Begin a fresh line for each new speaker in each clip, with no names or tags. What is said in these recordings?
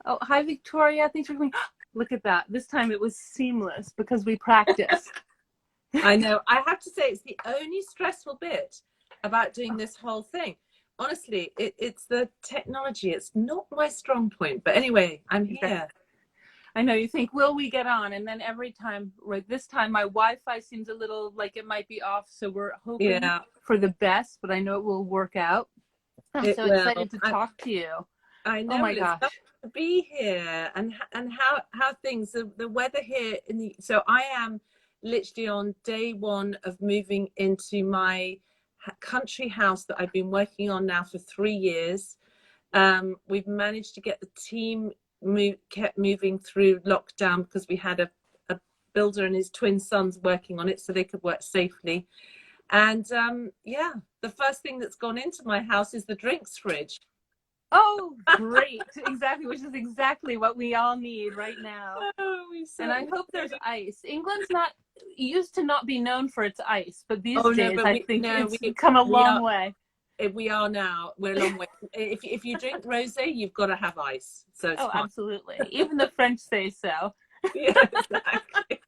Oh, hi, Victoria. Thanks for coming. Look at that. This time it was seamless because we practiced.
I know. I have to say, it's the only stressful bit about doing this whole thing. Honestly, it's the technology. It's not my strong point. But anyway, I'm here.
I know you think, will we get on? And then every time, right this time, my Wi-Fi seems a little like it might be off. So we're hoping
Yeah,
for the best, but I know it will work out. I'm
it
so
will.
excited to talk to you.
I
Oh
know.
my
Well, it's lovely
gosh.
to be here, and how things the weather here in the. So I am literally on day one of moving into my country house that I've been working on now for 3 years. We've managed to get the team kept moving through lockdown because we had a builder and his twin sons working on it so they could work safely. And yeah, the first thing that's gone into my house is the drinks fridge.
Oh, great. Exactly, which is exactly what we all need right now.
Oh,
And I hope there's ice. England's not used to not be known for its ice, but these
oh no,
days
but
I
we
think
no
it's come a
we
long
are
way.
we are now. We're a long way. If you drink rosé, you've got to have ice, so it's
Oh,
fine.
absolutely. Even the French say so.
Yeah, exactly.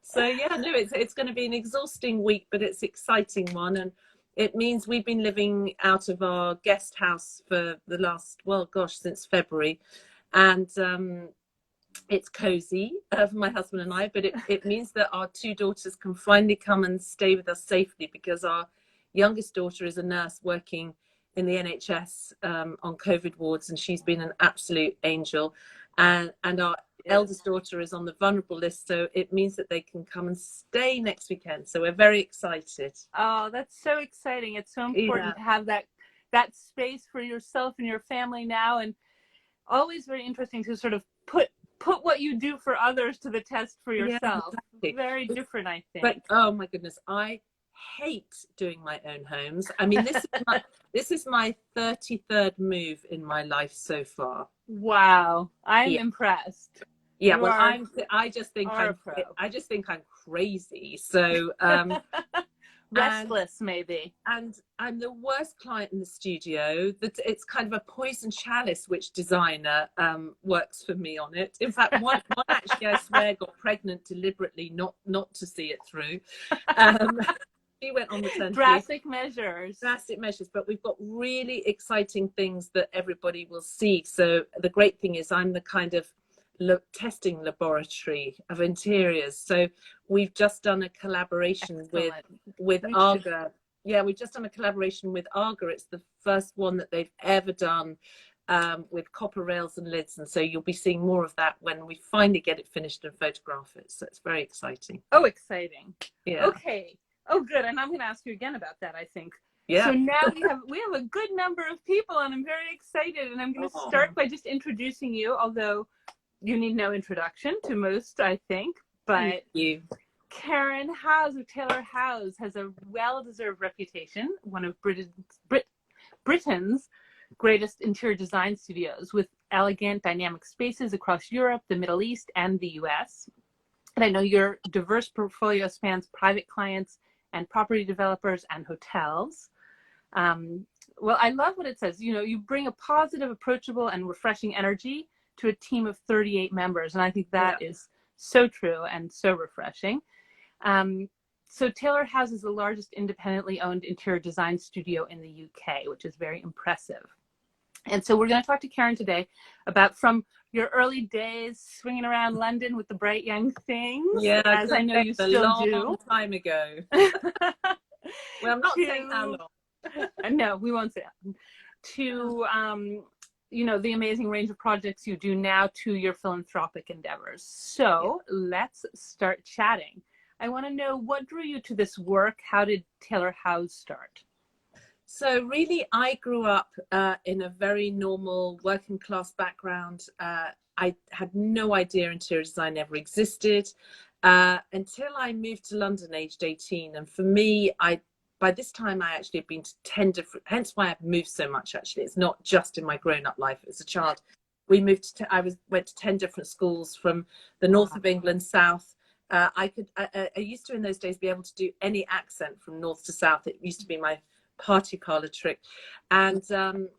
So yeah, no, it's going to be an exhausting week, but it's an exciting one, and it means we've been living out of our guest house for the last, well, gosh, since February, and it's cozy for my husband and I, but it means that our two daughters can finally come and stay with us safely because our youngest daughter is a nurse working in the NHS on COVID wards, and she's been an absolute angel. And our eldest daughter is on the vulnerable list, so it means that they can come and stay next weekend. So we're very excited.
Oh, that's so exciting. It's so important
Yeah,
to have that space for yourself and your family now, and always very interesting to sort of put what you do for others to the test for
yeah,
yourself.
exactly.
Very different, I
But
think.
oh my goodness, I hate doing my own homes. I mean, this is my 33rd move in my life so far.
Wow. I'm
Yeah.
impressed.
Yeah,
You
well,
are a pro.
I just think I'm crazy. So and
Restless, maybe.
and I'm the worst client in the studio. That it's kind of a poison chalice which designer works for me on it. In fact, one actually, I swear, got pregnant deliberately not to see it through. Um, she went on maternity leave. Drastic measures, but we've got really exciting things that everybody will see. So the great thing is I'm the kind of testing laboratory of interiors. So we've just done a collaboration with Arga. Yeah, we've just done a collaboration with Arga. It's the first one that they've ever done with copper rails and lids, and so you'll be seeing more of that when we finally get it finished and photograph it. So it's very exciting.
Oh, exciting.
Yeah.
Okay. Oh, good. And I'm going to ask you again about that, I think.
Yeah.
So now we have a good number of people, and I'm very excited. And I'm going to start by just introducing you, although you need no introduction to most, I think. But
you.
Karen Howes of Taylor Howes has a well-deserved reputation, one of Britain's greatest interior design studios, with elegant, dynamic spaces across Europe, the Middle East, and the US. And I know your diverse portfolio spans private clients and property developers and hotels. Well, I love what it says. You know, you bring a positive, approachable, and refreshing energy to a team of 38 members. And I think that is so true and so refreshing. So Taylor House is the largest independently owned interior design studio in the UK, which is very impressive. And so we're going to talk to Karen today about from your early days swinging around London with the bright young things, as I know you still do.
A long time ago. Well, I'm not saying how long.
No, we won't say that. To you know, the amazing range of projects you do now, to your philanthropic endeavors. So let's start chatting. I want to know, what drew you to this work? How did Taylor House start?
So really, I grew up in a very normal working class background. I had no idea interior design ever existed until I moved to London aged 18. And for me, by this time, I actually had been to 10 different, hence why I've moved so much, actually. It's not just in my grown-up life. As a child, we moved to, went to 10 different schools from the north of England, south. I used to, in those days, be able to do any accent from north to south. It used to be my party parlor trick. And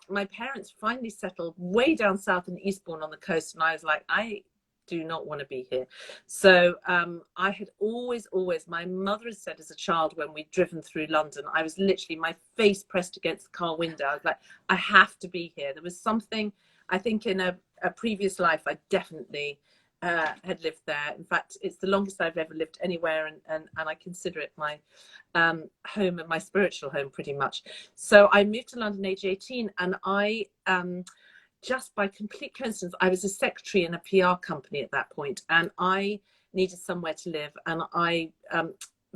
my parents finally settled way down south in Eastbourne on the coast, and I was like, I do not want to be here. So I had always, my mother has said as a child when we'd driven through London, I was literally my face pressed against the car window. I was like, I have to be here. There was something, I think in a previous life, I definitely had lived there. In fact, it's the longest I've ever lived anywhere, and I consider it my home and my spiritual home pretty much. So I moved to London age 18, and I just by complete coincidence, I was a secretary in a PR company at that point, and I needed somewhere to live, and I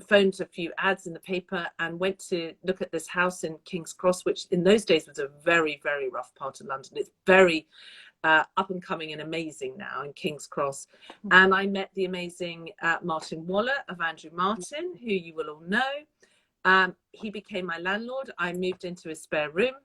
phoned a few ads in the paper and went to look at this house in King's Cross, which in those days was a very, very rough part of London. It's very up and coming and amazing now in King's Cross. And I met the amazing Martin Waller of Andrew Martin, who you will all know. He became my landlord. I moved into his spare room.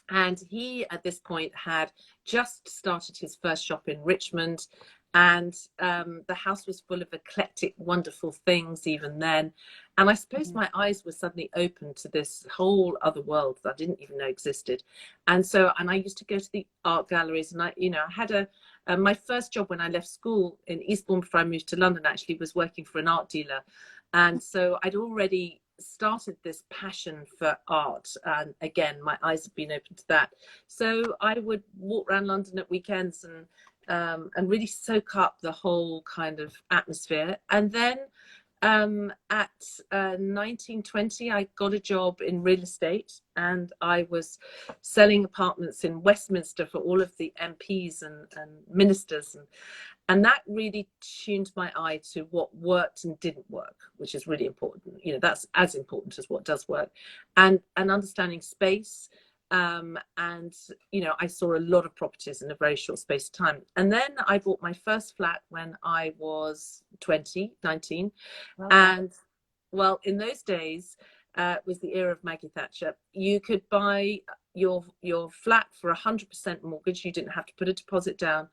And he, at this point, had just started his first shop in Richmond. And the house was full of eclectic, wonderful things even then. And I suppose my eyes were suddenly open to this whole other world that I didn't even know existed. And I used to go to the art galleries, and I had my first job when I left school in Eastbourne before I moved to London actually was working for an art dealer. And so I'd already started this passion for art, and again my eyes have been open to that. So I would walk around London at weekends and really soak up the whole kind of atmosphere. And then at 19, 20, I got a job in real estate, and I was selling apartments in Westminster for all of the MPs and ministers, and that really tuned my eye to what worked and didn't work, which is really important. That's as important as what does work, and understanding space. And I saw a lot of properties in a very short space of time. And then I bought my first flat when I was 19. Wow. And well, in those days, was the era of Maggie Thatcher. You could buy your flat for 100% mortgage. You didn't have to put a deposit down.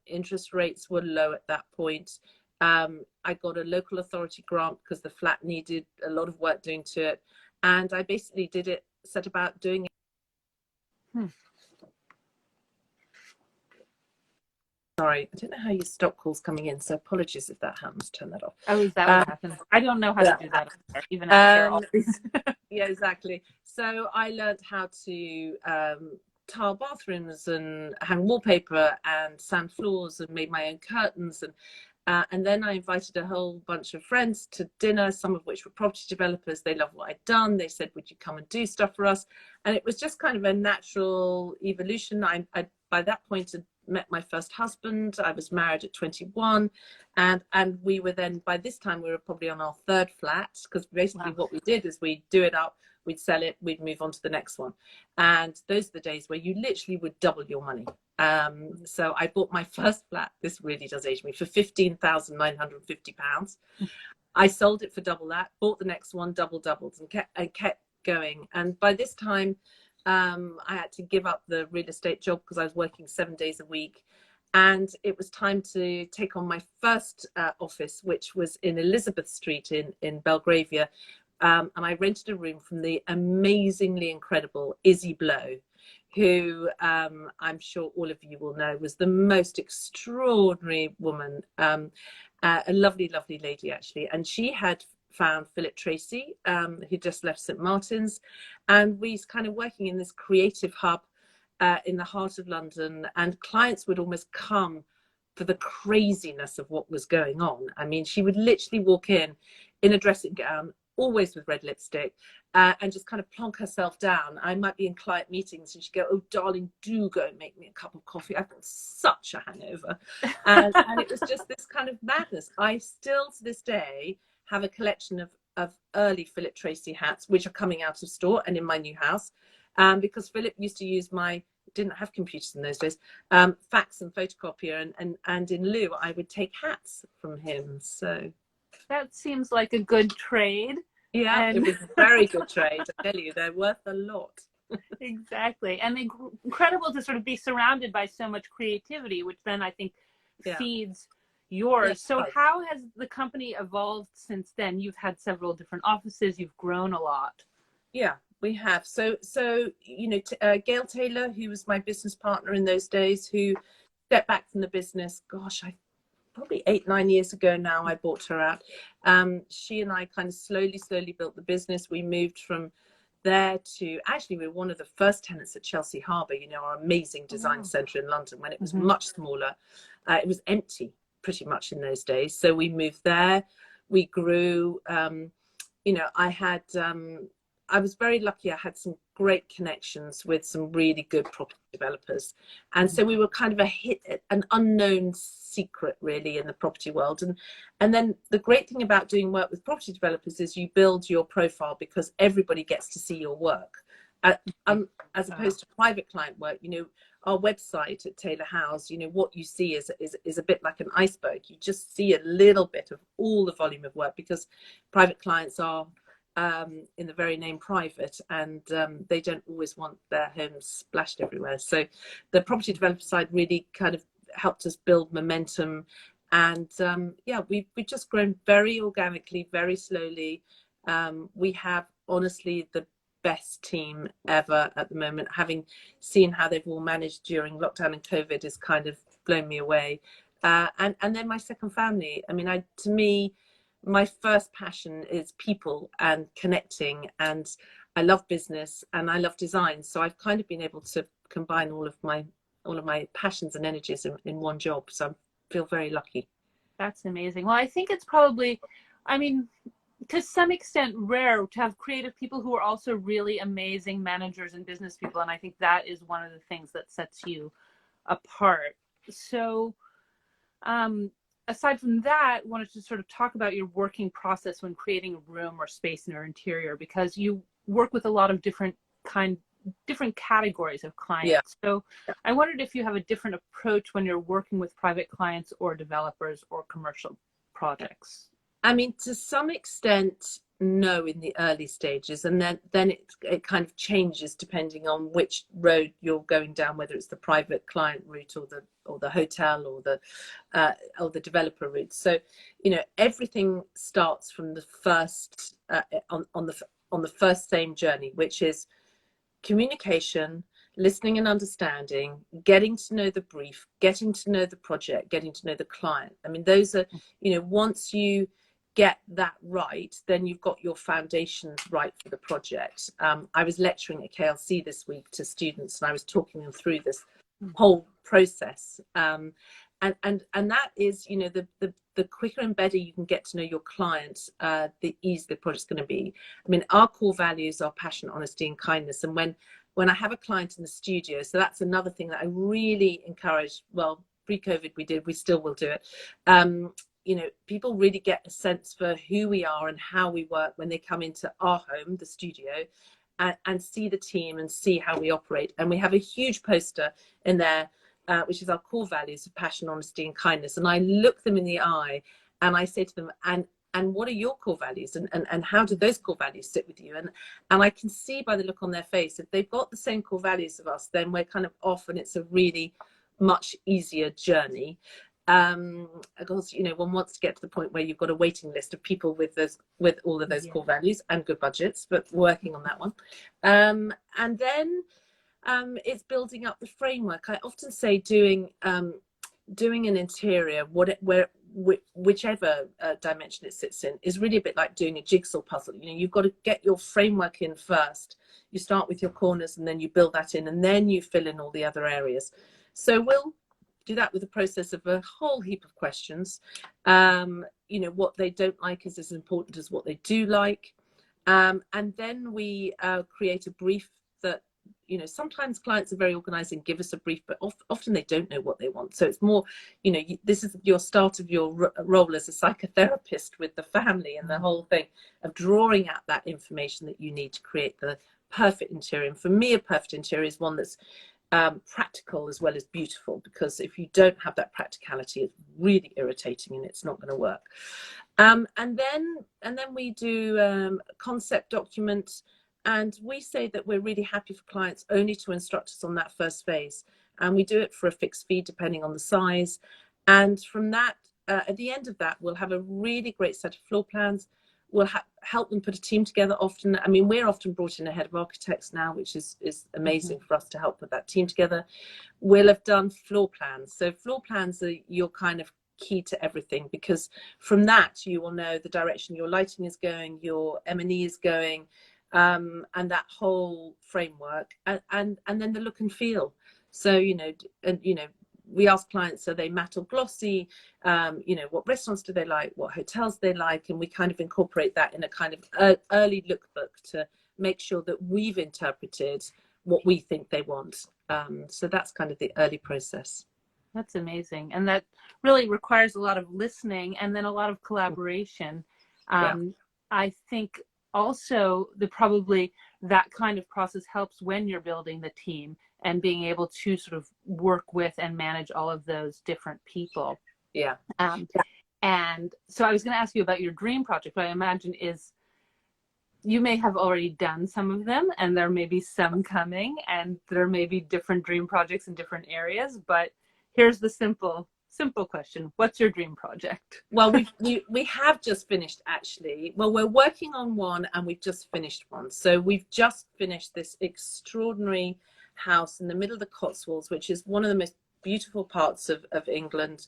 Interest rates were low at that point. I got a local authority grant because the flat needed a lot of work doing to it. And I basically set about doing it. Sorry, I don't know how you stop calls coming in, so apologies if that happens. Turn that off.
Oh, is that what happens? I don't know how to do that even after all these.
Yeah, exactly. So I learned how to tile bathrooms and hang wallpaper and sand floors and made my own curtains, and then I invited a whole bunch of friends to dinner, some of which were property developers. They loved what I'd done. They said, would you come and do stuff for us? And it was just kind of a natural evolution. I by that point had met my first husband. I was married at 21, and we were then, by this time we were probably on our third flat, because basically what we did is we'd do it up, we'd sell it, we'd move on to the next one. And those are the days where you literally would double your money. So I bought my first flat, this really does age me, for £15,950. I sold it for double that, bought the next one, doubled, and kept going. And by this time, I had to give up the real estate job because I was working 7 days a week. And it was time to take on my first office, which was in Elizabeth Street in Belgravia. And I rented a room from the amazingly incredible Izzy Blow, who I'm sure all of you will know was the most extraordinary woman, a lovely, lovely lady, actually. And she had found Philip Tracy, who just left St. Martin's. And we was kind of working in this creative hub in the heart of London. And clients would almost come for the craziness of what was going on. I mean, she would literally walk in a dressing gown, always with red lipstick, and just kind of plonk herself down. I might be in client meetings and she'd go, oh, darling, do go and make me a cup of coffee. I've got such a hangover. And it was just this kind of madness. I still, to this day, have a collection of early Philip Tracy hats, which are coming out of store and in my new house, because Philip used to use didn't have computers in those days, fax and photocopier, and in lieu, I would take hats from him. So
that seems like a good trade.
Yeah, it was a very good trade. I tell you, they're worth a lot.
Exactly. And incredible to sort of be surrounded by so much creativity, which then I think feeds yours. Yeah. So how has the company evolved since then? You've had several different offices, you've grown a lot.
Yeah, we have. So you know, Gail Taylor, who was my business partner in those days, who stepped back from the business. Gosh, I probably 8, 9 years ago now. I bought her out. She and I kind of slowly built the business. We moved from there to, actually, we were one of the first tenants at Chelsea Harbour. You know, our amazing design centre in London, when it was much smaller. It was empty pretty much in those days. So we moved there. We grew. You know, I was very lucky. I had some great connections with some really good property developers. And so we were kind of an unknown secret really in the property world. And then the great thing about doing work with property developers is you build your profile because everybody gets to see your work. As opposed to private client work, you know, our website at Taylor House, you know, what you see is a bit like an iceberg. You just see a little bit of all the volume of work because private clients are in the very name private, and they don't always want their homes splashed everywhere. So the property developer side really kind of helped us build momentum, and yeah, we've just grown very organically, very slowly. We have honestly the best team ever at the moment. Having seen how they've all managed during lockdown and COVID has kind of blown me away. And then my second family. I mean, to me, my first passion is people and connecting, and I love business and I love design. So I've kind of been able to combine all of my passions and energies in one job. So I feel very lucky.
That's amazing. Well, I think it's probably, I mean, to some extent rare to have creative people who are also really amazing managers and business people. And I think that is one of the things that sets you apart. So, aside from that, I wanted to sort of talk about your working process when creating a room or space in your interior, because you work with a lot of different categories of clients.
Yeah.
So I wondered if you have a different approach when you're working with private clients or developers or commercial projects.
I mean, to some extent, no, in the early stages, and then it kind of changes depending on which road you're going down, whether it's the private client route or the hotel or the developer route. So, you know, everything starts from the first on the first same journey, which is communication, listening and understanding, getting to know the brief, getting to know the project, getting to know the client. I mean, those are, you know, once you get that right, then you've got your foundations right for the project. I was lecturing at KLC this week to students, and I was talking them through this whole process. And that is, you know, the quicker and better you can get to know your client, the easier the project's going to be. I mean, our core values are passion, honesty, and kindness. And when I have a client in the studio, so that's another thing that I really encourage. Well, pre-COVID we still will do it. You know, people really get a sense for who we are and how we work when they come into our home, the studio, and see the team and see how we operate. And we have a huge poster in there, which is our core values of passion, honesty, and kindness. And I look them in the eye and I say to them, and what are your core values, and how do those core values sit with you? And I can see by the look on their face, if they've got the same core values of us, then we're kind of off, and it's a really much easier journey. Of course, you know, one wants to get to the point where you've got a waiting list of people with all of those core values and good budgets, but working on that one. And then it's building up the framework. I often say doing an interior, whichever dimension it sits in, is really a bit like doing a jigsaw puzzle. You know, you've got to get your framework in first. You start with your corners and then you build that in, and then you fill in all the other areas. So we'll do that with a process of a whole heap of questions. You know, what they don't like is as important as what they do like. And then we create a brief that, you know, sometimes clients are very organized and give us a brief, but often they don't know what they want. So it's more, you know, this is your start of your role as a psychotherapist with the family, and the whole thing of drawing out that information that you need to create the perfect interior. And for me, a perfect interior is one that's practical as well as beautiful, because if you don't have that practicality, it's really irritating and it's not going to work. And then we do concept documents, and we say that we're really happy for clients only to instruct us on that first phase, and we do it for a fixed fee depending on the size. And from that, at the end of that, we'll have a really great set of floor plans. we'll help them put a team together often. I mean, we're often brought in a head of architects now, which is amazing for us to help put that team together. We'll have done floor plans. So floor plans are your kind of key to everything, because from that you will know the direction your lighting is going, your M&E is going, and that whole framework, and then the look and feel. So, we ask clients, are they matte or glossy? What restaurants do they like? What hotels they like? And we kind of incorporate that in a kind of early lookbook to make sure that we've interpreted what we think they want. So that's kind of the early process.
That's amazing. And that really requires a lot of listening and then a lot of collaboration. I think also probably that kind of process helps when you're building the team and being able to sort of work with and manage all of those different people.
Yeah.
And so I was going to ask you about your dream project, but I imagine you may have already done some of them, and there may be some coming, and there may be different dream projects in different areas. But here's the simple question: what's your dream project?
Well, we have just finished, actually. Well, we're working on one, and we've just finished one. So we've just finished this extraordinary house in the middle of the Cotswolds, which is one of the most beautiful parts of England.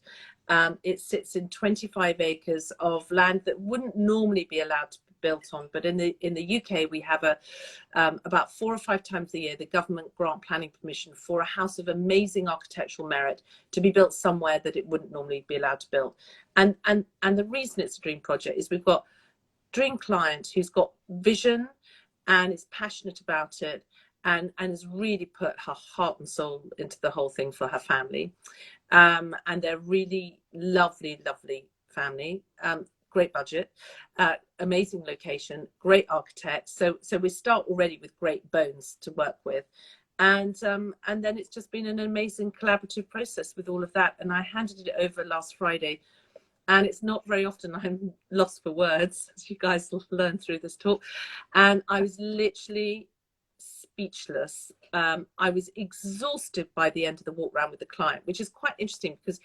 It sits in 25 acres of land that wouldn't normally be allowed to be built on, but in the UK we have about 4 or 5 times a year the government grant planning permission for a house of amazing architectural merit to be built somewhere that it wouldn't normally be allowed to build. And the reason it's a dream project is we've got dream client who's got vision and is passionate about it, and has really put her heart and soul into the whole thing for her family. And they're really lovely family, great budget, amazing location, great architect. So we start already with great bones to work with. And then it's just been an amazing collaborative process with all of that. And I handed it over last Friday. And it's not very often I'm lost for words, as you guys will learn through this talk. And I was literally speechless. I was exhausted by the end of the walk around with the client, which is quite interesting, because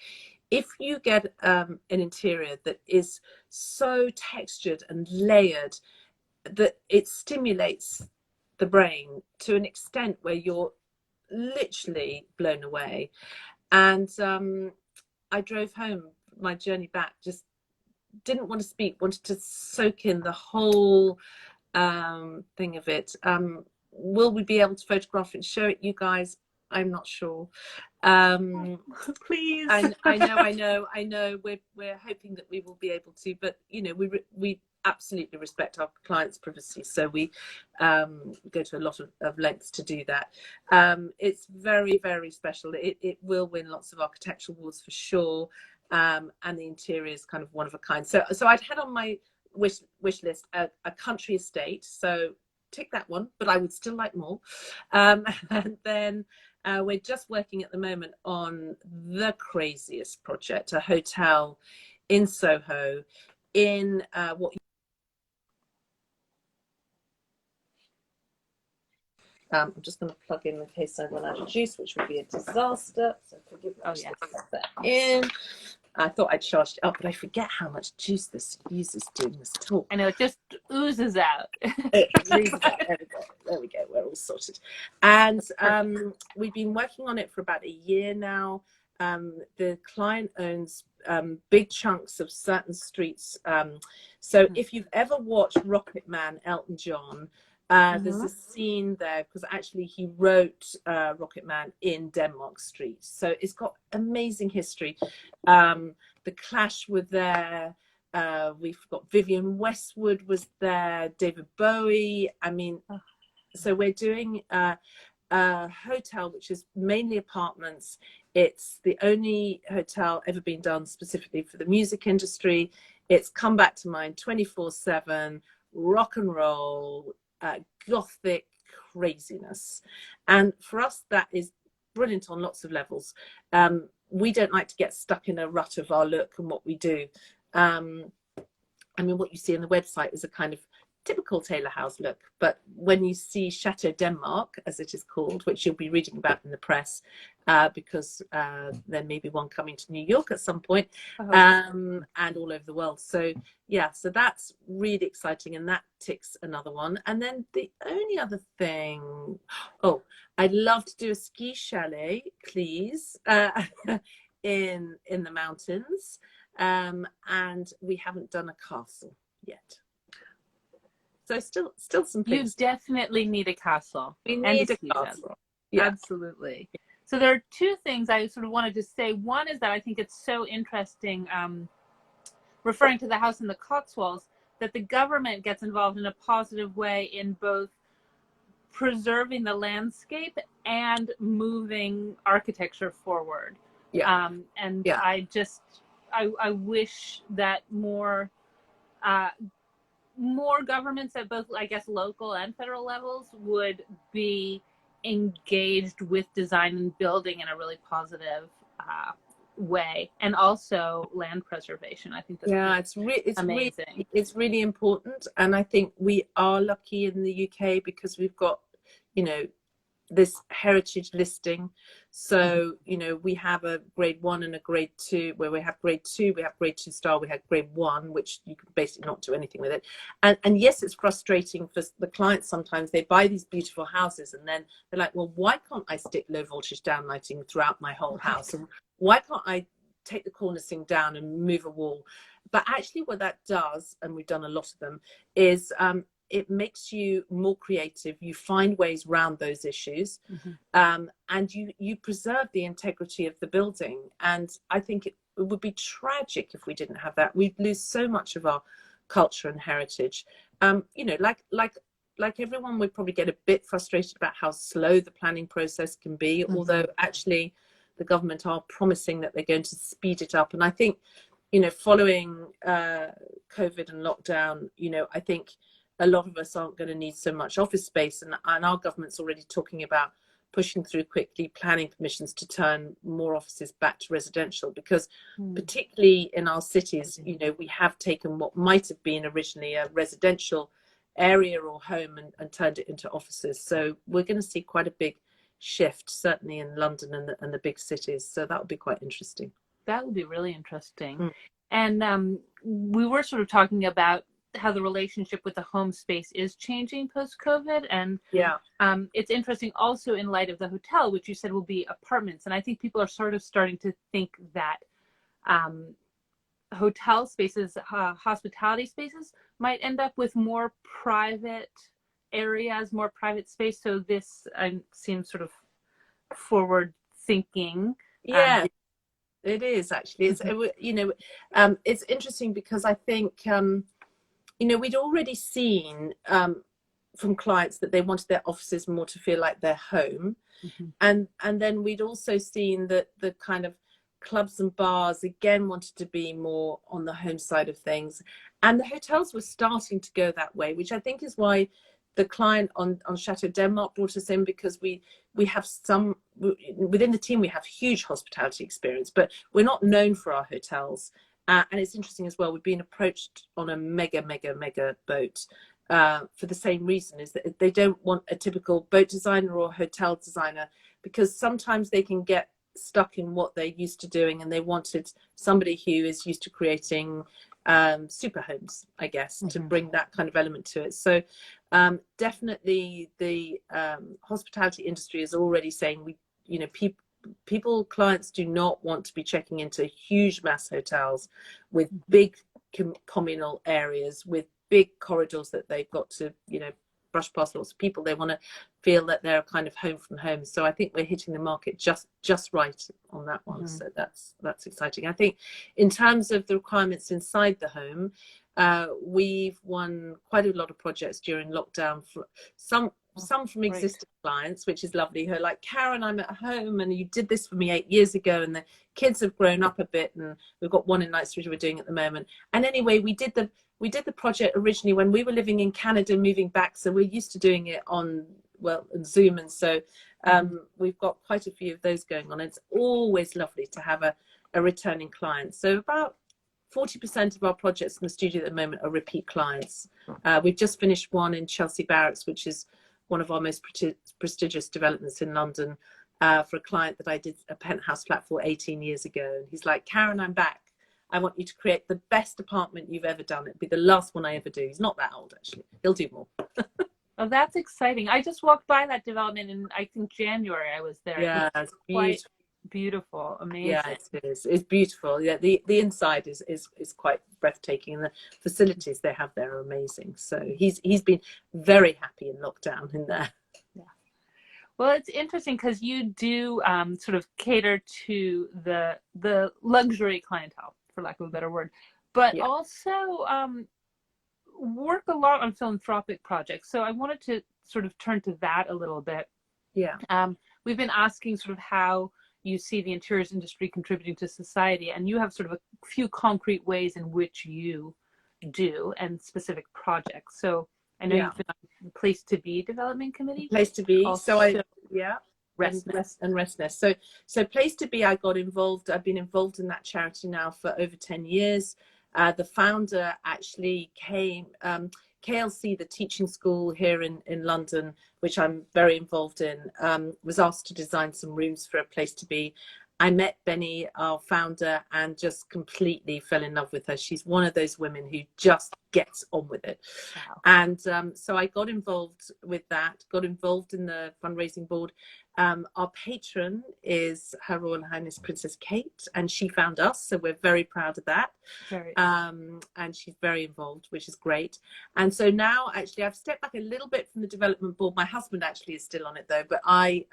if you get an interior that is so textured and layered that it stimulates the brain to an extent where you're literally blown away. And I drove home, my journey back, just didn't want to speak, wanted to soak in the whole thing of it. Will we be able to photograph it and show it you guys? I'm not sure.
Please.
I know. We're hoping that we will be able to, but we absolutely respect our clients' privacy, so we go to a lot of lengths to do that. It's very, very special. It will win lots of architectural awards for sure, and the interior is kind of one of a kind. So I'd had on my wish list a country estate, so tick that one, but I would still like more. And then we're just working at the moment on the craziest project, a hotel in Soho, in what I'm just going to plug in case I run out of juice, which would be a disaster. So forgive me.
Oh, yes.
Plug that in. I thought I'd charged it up, but I forget how much juice this uses during this talk.
I know, it just oozes out.
There we go. We're all sorted. And we've been working on it for about a year now. The client owns big chunks of certain streets. So if you've ever watched Rocket Man, Elton John, there's a scene there, because actually he wrote Rocket Man in Denmark Street. So it's got amazing history. The Clash were there. We've got Vivienne Westwood was there, David Bowie. I mean, so we're doing a hotel which is mainly apartments. It's the only hotel ever been done specifically for the music industry. It's come back to mind 24/7, rock and roll, gothic craziness. And for us, that is brilliant on lots of levels. We don't like to get stuck in a rut of our look and what we do. I mean, what you see on the website is a kind of typical Taylor House look. But when you see Chateau Denmark, as it is called, which you'll be reading about in the press, because there may be one coming to New York at some point, and all over the world. So yeah, so that's really exciting, and that ticks another one. And then the only other thing, oh, I'd love to do a ski chalet, please, in the mountains, and we haven't done a castle yet. So still some things.
You definitely need a castle.
We need a castle.
Yeah. Absolutely. So there are two things I sort of wanted to say. One is that I think it's so interesting, referring to the house in the Cotswolds, that the government gets involved in a positive way in both preserving the landscape and moving architecture forward.
Yeah.
I wish that more governments at both, I guess, local and federal levels would be engaged with design and building in a really positive way, and also land preservation. I think that's amazing.
It's really important, and I think we are lucky in the UK because we've got, you know, this heritage listing. So, you know, we have a grade 1 and a grade 2, where we have grade 2, we have grade 2 star, we have grade 1, which you can basically not do anything with it. And yes, it's frustrating for the clients. Sometimes they buy these beautiful houses and then they're like, well, why can't I stick low voltage downlighting throughout my whole house? And why can't I take the cornicing down and move a wall? But actually what that does, and we've done a lot of them, is it makes you more creative. You find ways around those issues, and you preserve the integrity of the building. And I think it would be tragic if we didn't have that. We'd lose so much of our culture and heritage. You know, like everyone, would probably get a bit frustrated about how slow the planning process can be, although actually the government are promising that they're going to speed it up. And I think, you know, following COVID and lockdown, you know, I think a lot of us aren't going to need so much office space, and our government's already talking about pushing through quickly planning permissions to turn more offices back to residential, because particularly in our cities, you know, we have taken what might have been originally a residential area or home and turned it into offices. So we're going to see quite a big shift, certainly in London and the big cities. So that would be quite interesting.
That would be really interesting. And we were sort of talking about how the relationship with the home space is changing post-COVID. And it's interesting also in light of the hotel, which you said will be apartments. And I think people are sort of starting to think that hotel spaces, hospitality spaces might end up with more private areas, more private space. So this seems sort of forward thinking.
Yeah, it is actually. It's, you know, it's interesting because I think, you know, we'd already seen from clients that they wanted their offices more to feel like their home. And then we'd also seen that the kind of clubs and bars again wanted to be more on the home side of things. And the hotels were starting to go that way, which I think is why the client on Chateau Denmark brought us in, because we have some, within the team, we have huge hospitality experience, but we're not known for our hotels. And it's interesting as well, we've been approached on a mega boat for the same reason, is that they don't want a typical boat designer or hotel designer, because sometimes they can get stuck in what they're used to doing, and they wanted somebody who is used to creating super homes, I guess, to bring that kind of element to it. So definitely the hospitality industry is already saying, we, you know, clients do not want to be checking into huge mass hotels with big communal areas, with big corridors that they've got to, you know, brush past lots of people. They want to feel that they're kind of home from home. So I think we're hitting the market just right on that one. So that's exciting. I think in terms of the requirements inside the home, we've won quite a lot of projects during lockdown, for some from existing clients, which is lovely, who are like, Karen, I'm at home and you did this for me 8 years ago, and the kids have grown up a bit, and we've got one in Knightsbridge we're doing at the moment. And anyway, we did the project originally when we were living in Canada, moving back, so we're used to doing it on Zoom, and so we've got quite a few of those going on. It's always lovely to have a returning client. So about 40% of our projects in the studio at the moment are repeat clients. We've just finished one in Chelsea Barracks, which is one of our most prestigious developments in London, for a client that I did a penthouse flat for 18 years ago. And he's like, Karen, I'm back. I want you to create the best apartment you've ever done. It'll be the last one I ever do. He's not that old, actually. He'll do more.
Oh, that's exciting. I just walked by that development in, I think, January. I was there.
Yeah,
it's
beautiful.
Beautiful, amazing.
Yeah, it is. It's beautiful. Yeah, the inside is quite breathtaking, and the facilities they have there are amazing. So he's been very happy in lockdown in there.
Yeah. Well, it's interesting because you do sort of cater to the luxury clientele, for lack of a better word, but also work a lot on philanthropic projects. So I wanted to sort of turn to that a little bit.
Yeah.
We've been asking sort of how you see the interiors industry contributing to society, and you have sort of a few concrete ways in which you do and specific projects. So I know you've been on the Place to Be Development Committee.
Place to Be.
Also,
So Rest. So Place to Be, I got involved. I've been involved in that charity now for over 10 years. The founder actually came, KLC, the teaching school here in London, which I'm very involved in, was asked to design some rooms for a Place to Be. I met Benny, our founder, and just completely fell in love with her. She's one of those women who just gets on with it. Wow. And so I got involved with that, got involved in the fundraising board. Our patron is Her Royal Highness Princess Kate, and she found us, so we're very proud of that. And she's very involved, which is great. And so now, actually, I've stepped back a little bit from the development board. My husband actually is still on it, though, but I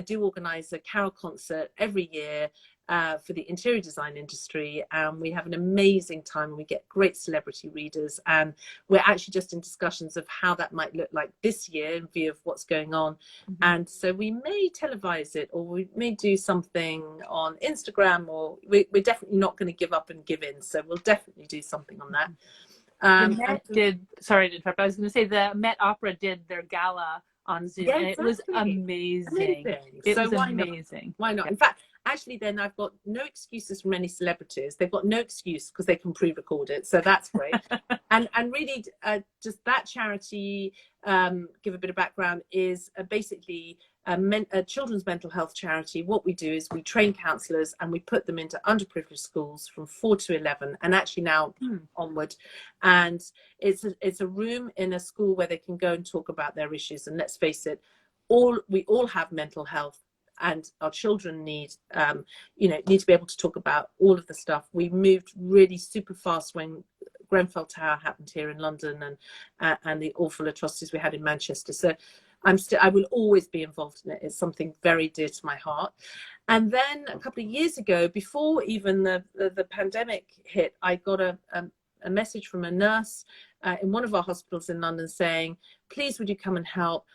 do organise a carol concert every year for the interior design industry, and we have an amazing time, and we get great celebrity readers, and we're actually just in discussions of how that might look like this year in view of what's going on. And so we may televise it, or we may do something on Instagram, or we're definitely not going to give up and give in, so we'll definitely do something on that.
The Met did, sorry to interrupt, I was going to say the Met Opera did their gala on Zoom, and it was amazing. It was amazing.
Why not? In fact, actually, then I've got no excuses from any celebrities. They've got no excuse because they can pre-record it, so that's great. and really, just that charity, give a bit of background, is basically a children's mental health charity. What we do is we train counsellors and we put them into underprivileged schools from 4 to 11, and actually now onward. And it's a room in a school where they can go and talk about their issues. And let's face it, we all have mental health, and our children need to be able to talk about all of the stuff. We moved really super fast when Grenfell Tower happened here in London, and the awful atrocities we had in Manchester. So I will always be involved in it. It's something very dear to my heart. And then a couple of years ago, before even the pandemic hit, I got a message from a nurse in one of our hospitals in London saying, please, would you come and help?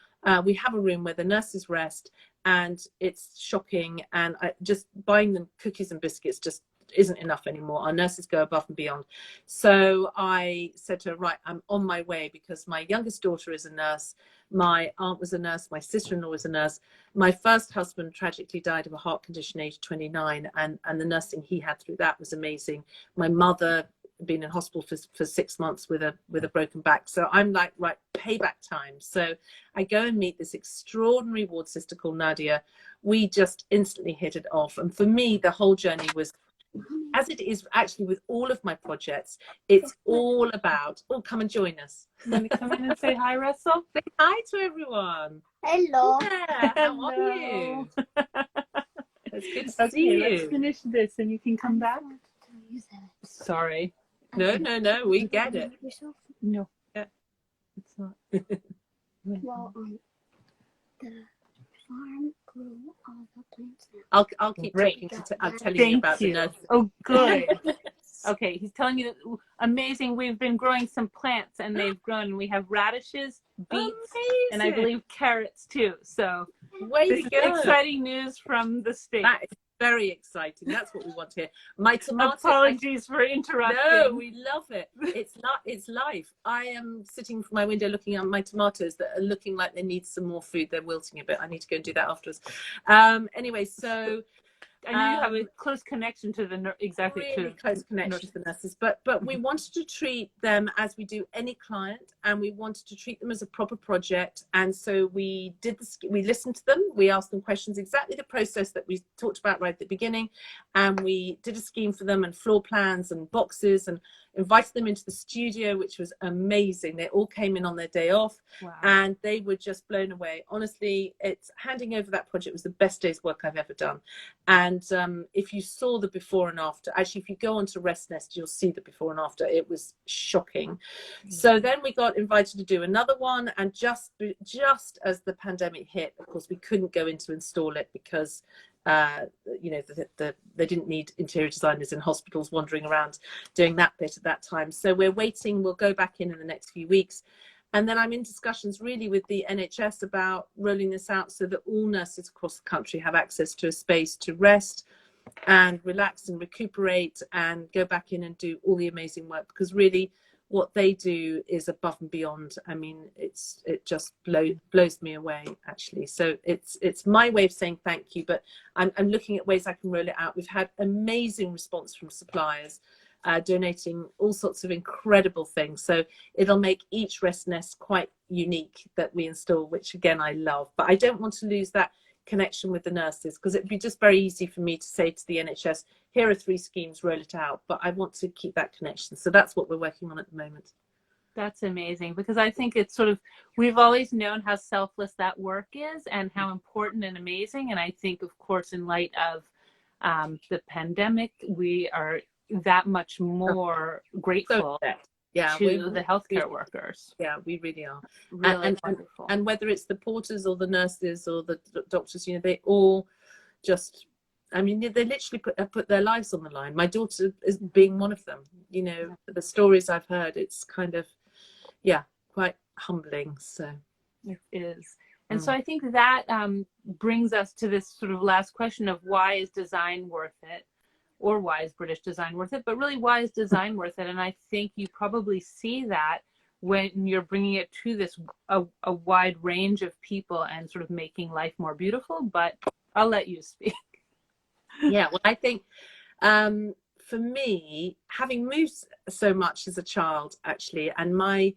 We have a room where the nurses rest, and it's shocking. And just buying them cookies and biscuits just isn't enough anymore. Our nurses go above and beyond. So I said to her, right, I'm on my way, because my youngest daughter is a nurse. My aunt was a nurse. My sister-in-law was a nurse. My first husband tragically died of a heart condition age 29, and the nursing he had through that was amazing. My mother been in hospital for 6 months with a broken back. So I'm like, right, payback time. So I go and meet this extraordinary ward sister called Nadia. We just instantly hit it off. And for me, the whole journey was, as it is actually with all of my projects, it's all about, come and join us.
You want to come in and say hi, Russell?
Say hi to everyone.
Hello.
Yeah, how are you? It's good to see you.
Let's finish this and you can come back. Sorry.
No, we get it.
No.
Yeah.
It's not.
Well, the farm grew all the plants now.
I'll keep talking. I'm telling you about the nurse.
Oh, good. Okay, he's telling you that amazing. We've been growing some plants, and they've grown. We have radishes, beets, and I believe carrots too. So this is exciting news from the States.
That is very exciting. That's what we want to hear. My tomatoes.
Apologies for interrupting.
No, we love it. It's life. I am sitting from my window looking at my tomatoes that are looking like they need some more food. They're wilting a bit. I need to go and do that afterwards. Anyway, so
I know you have a close connection to the
really close connection to the nurses, but we wanted to treat them as we do any client, and we wanted to treat them as a proper project. And so we did this, we listened to them, we asked them questions, exactly the process that we talked about right at the beginning, and we did a scheme for them and floor plans and boxes, and invited them into the studio, which was amazing. They all came in on their day off.
Wow.
And they were just blown away. Honestly, it's handing over that project was the best day's work I've ever done. And if you saw the before and after, actually, if you go onto Rest Nest, you'll see the before and after. It was shocking. Mm-hmm. So then we got invited to do another one. And just as the pandemic hit, of course, we couldn't go in to install it because you know, they didn't need interior designers in hospitals wandering around doing that bit at that time. So we're waiting. We'll go back in the next few weeks. And then I'm in discussions really with the NHS about rolling this out so that all nurses across the country have access to a space to rest and relax and recuperate and go back in and do all the amazing work, because really what they do is above and beyond. I mean, it just blows me away, actually. So it's my way of saying thank you, but I'm looking at ways I can roll it out. We've had amazing response from suppliers, donating all sorts of incredible things. So it'll make each Rest Nest quite unique that we install, which again, I love. But I don't want to lose that connection with the nurses, because it'd be just very easy for me to say to the NHS, here are 3 schemes, roll it out. But I want to keep that connection. So that's what we're working on at the moment.
That's amazing, because I think it's sort of, we've always known how selfless that work is and how important and amazing. And I think, of course, in light of the pandemic, we are that much more grateful to the healthcare workers.
Yeah, we really are.
Really wonderful.
And whether it's the porters or the nurses or the doctors, you know, they all just, I mean, they literally put their lives on the line. My daughter is being one of them. You know, the stories I've heard, it's kind of, yeah, quite humbling. So
it is. And so I think that brings us to this sort of last question of, why is design worth it? Or why is British design worth it? But really, why is design worth it? And I think you probably see that when you're bringing it to this a wide range of people and sort of making life more beautiful. But I'll let you speak.
Yeah, well, I think for me, having moved so much as a child, actually, and my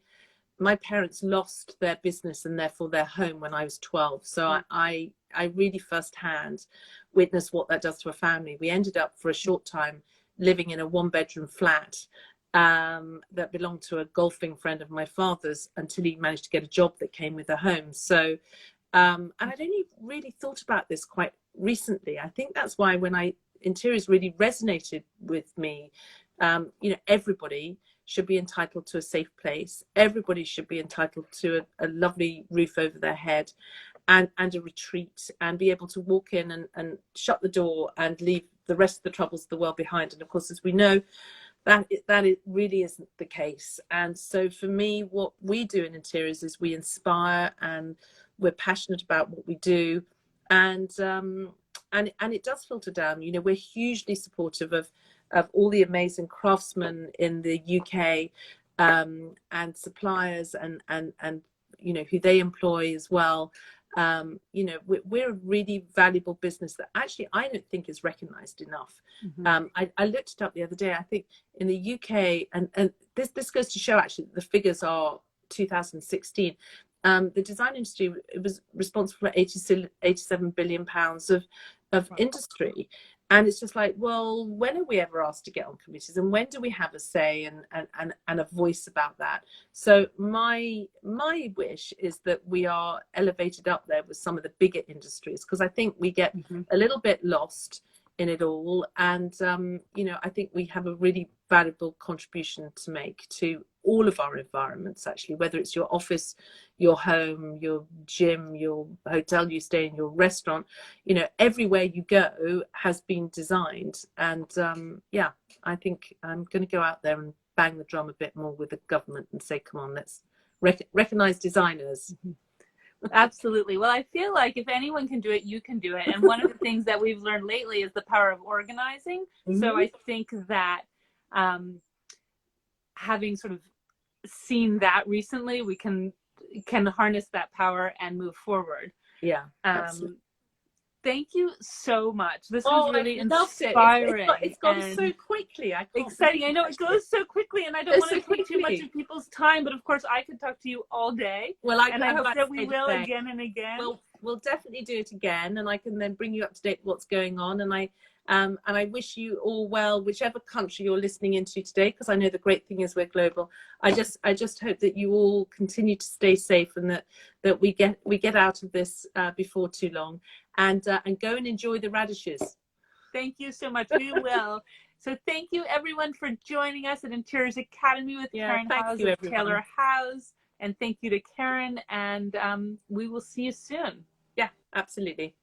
parents lost their business and therefore their home when I was 12. So I really firsthand witnessed what that does to a family. We ended up for a short time living in a 1-bedroom flat that belonged to a golfing friend of my father's, until he managed to get a job that came with a home. So, and I'd only really thought about this quite recently. I think that's why when interiors really resonated with me. You know, everybody should be entitled to a safe place. Everybody should be entitled to a lovely roof over their head and a retreat, and be able to walk in and shut the door and leave the rest of the troubles of the world behind. And of course, as we know, that it really isn't the case. And so for me, what we do in interiors is we inspire, and we're passionate about what we do. And it does filter down. You know, we're hugely supportive of all the amazing craftsmen in the UK, and suppliers and you know, who they employ as well. You know, we're a really valuable business that actually I don't think is recognized enough. I looked it up the other day. I think in the UK, and this goes to show actually the figures are 2016. The design industry, it was responsible for 87 billion pounds of industry. And it's just like, well, when are we ever asked to get on committees, and when do we have a say and a voice about that? So my wish is that we are elevated up there with some of the bigger industries, because I think we get a little bit lost in it all. And, you know, I think we have a really valuable contribution to make to all of our environments, actually, whether it's your office, your home, your gym, your hotel you stay in, your restaurant, you know, everywhere you go has been designed. And yeah, I think I'm going to go out there and bang the drum a bit more with the government and say, come on, let's recognize designers.
Absolutely. Well, I feel like if anyone can do it, you can do it. And one of the things that we've learned lately is the power of organizing. So I think that having sort of seen that recently, we can harness that power and move forward.
Yeah.
Thank you so much. This was
Oh,
really
I loved it.
inspiring.
It's gone
and
so quickly. I can't
exciting. I know it goes so quickly, and I don't
Goes
want to
so
take too much
quickly.
of people's time. But of course, I could talk to you all day.
Well, I
hope
like
that
to
we
say
will
the same.
again and again.
We'll definitely do it again, and I can then bring you up to date with what's going on. And I wish you all well, whichever country you're listening into today, because I know the great thing is we're global. I just hope that you all continue to stay safe, and that we get out of this before too long, and go and enjoy the radishes.
Thank you so much. We will. So thank you everyone for joining us at Interiors Academy with Karen Howes of Taylor House. And thank you to Karen, and we will see you soon.
Yeah, absolutely.